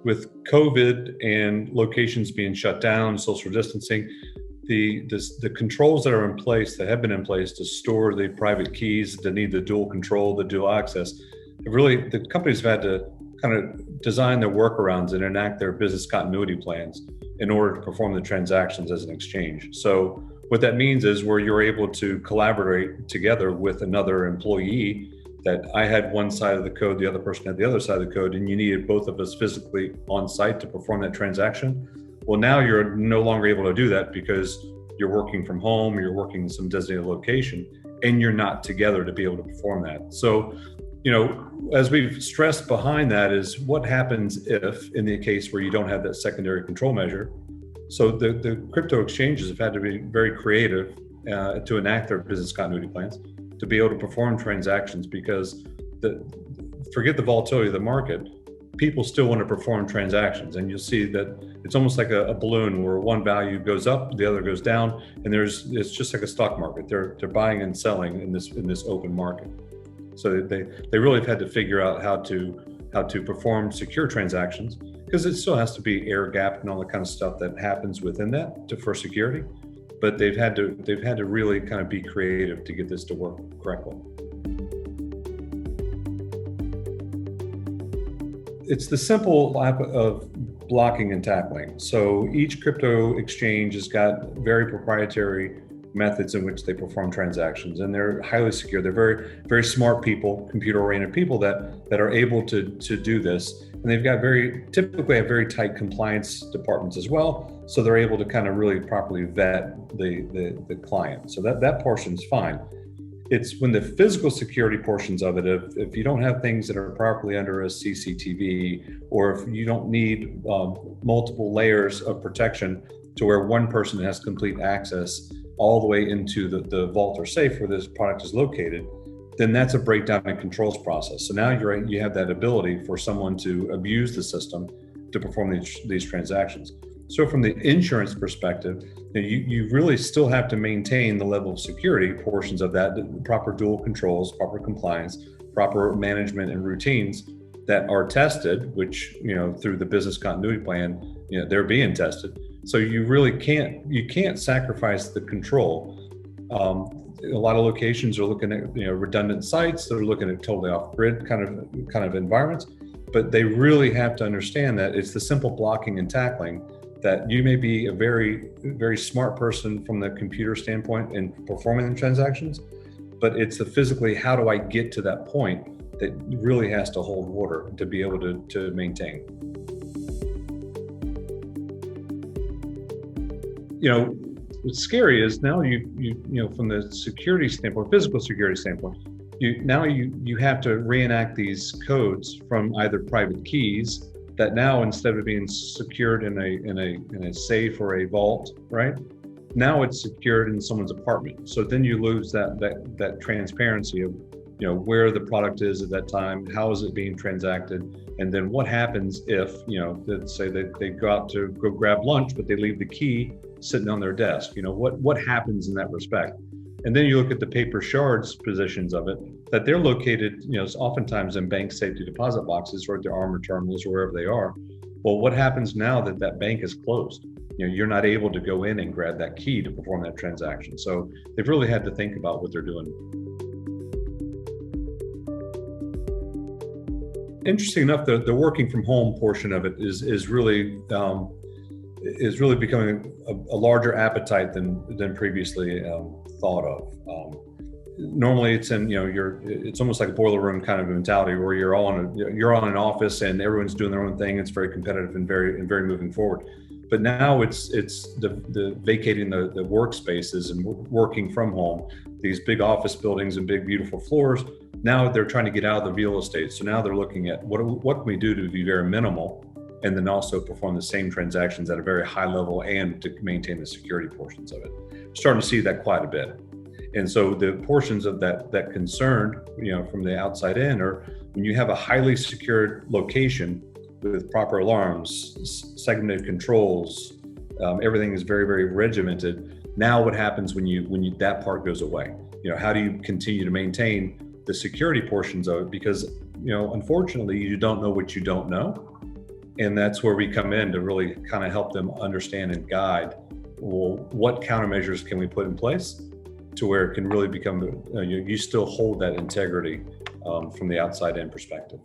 with COVID and locations being shut down, social distancing, the controls that are in place, that have been in place to store the private keys, that need the dual control, the dual access, the companies have had to kind of design their workarounds and enact their business continuity plans in order to perform the transactions as an exchange. So what that means is where you're able to collaborate together with another employee, that I had one side of the code, the other person had the other side of the code, and you needed both of us physically on site to perform that transaction. Well, now you're no longer able to do that because you're working from home, you're working in some designated location, and you're not together to be able to perform that. So, as we've stressed behind that is what happens if, in the case where you don't have that secondary control measure. So the crypto exchanges have had to be very creative to enact their business continuity plans to be able to perform transactions, because forget the volatility of the market, people still want to perform transactions. And you'll see that it's almost like a balloon where one value goes up, the other goes down, and it's just like a stock market. They're buying and selling in this open market. So they really have had to figure out how to perform secure transactions, because it still has to be air gapped and all the kind of stuff that happens within that for security. But they've had to really kind of be creative to get this to work correctly. It's the simple app of blocking and tackling. So each crypto exchange has got very proprietary methods in which they perform transactions, and they're highly secure. They're very, very smart people, computer-oriented people that are able to do this. And they've got typically have very tight compliance departments as well. So they're able to kind of really properly vet the client. So that portion's fine. It's when the physical security portions of it, if you don't have things that are properly under a CCTV, or if you don't need multiple layers of protection to where one person has complete access all the way into the vault or safe where this product is located, then that's a breakdown in controls process. So now you have that ability for someone to abuse the system to perform these transactions. So from the insurance perspective, you really still have to maintain the level of security portions of that, proper dual controls, proper compliance, proper management and routines that are tested, which, through the business continuity plan, they're being tested. So you really can't sacrifice the control. A lot of locations are looking at redundant sites. They're looking at totally off-grid kind of environments, but they really have to understand that it's the simple blocking and tackling, that you may be a very, very smart person from the computer standpoint in performing the transactions, but it's the physically, how do I get to that point, that really has to hold water to be able to maintain. What's scary is now you from the security standpoint, physical security standpoint, you have to reenact these codes from either private keys that now, instead of being secured in a safe or a vault, right? Now it's secured in someone's apartment. So then you lose that transparency of where the product is at that time, how is it being transacted, and then what happens if let's say they go out to go grab lunch, but they leave the key sitting on their desk. What happens in that respect? And then you look at the paper shards positions of it, that they're located, oftentimes in bank safety deposit boxes or at their armor terminals or wherever they are. Well, what happens now that bank is closed? You're not able to go in and grab that key to perform that transaction. So they've really had to think about what they're doing. Interesting enough, the working from home portion of it is really becoming a larger appetite than previously thought of. Normally, it's it's almost like a boiler room kind of mentality where you're on an office and everyone's doing their own thing. It's very competitive and very moving forward. But now it's the vacating the workspaces and working from home, these big office buildings and big beautiful floors. Now they're trying to get out of the real estate. So now they're looking at what can we do to be very minimal, and then also perform the same transactions at a very high level and to maintain the security portions of it. Starting to see that quite a bit. And so the portions of that concerned, from the outside in, are when you have a highly secured location with proper alarms, segmented controls, everything is very, very regimented. Now what happens when that part goes away? How do you continue to maintain the security portions of it? Because, unfortunately, you don't know what you don't know. And that's where we come in to really kind of help them understand and guide, well, what countermeasures can we put in place to where it can really become, you still hold that integrity from the outside in perspective.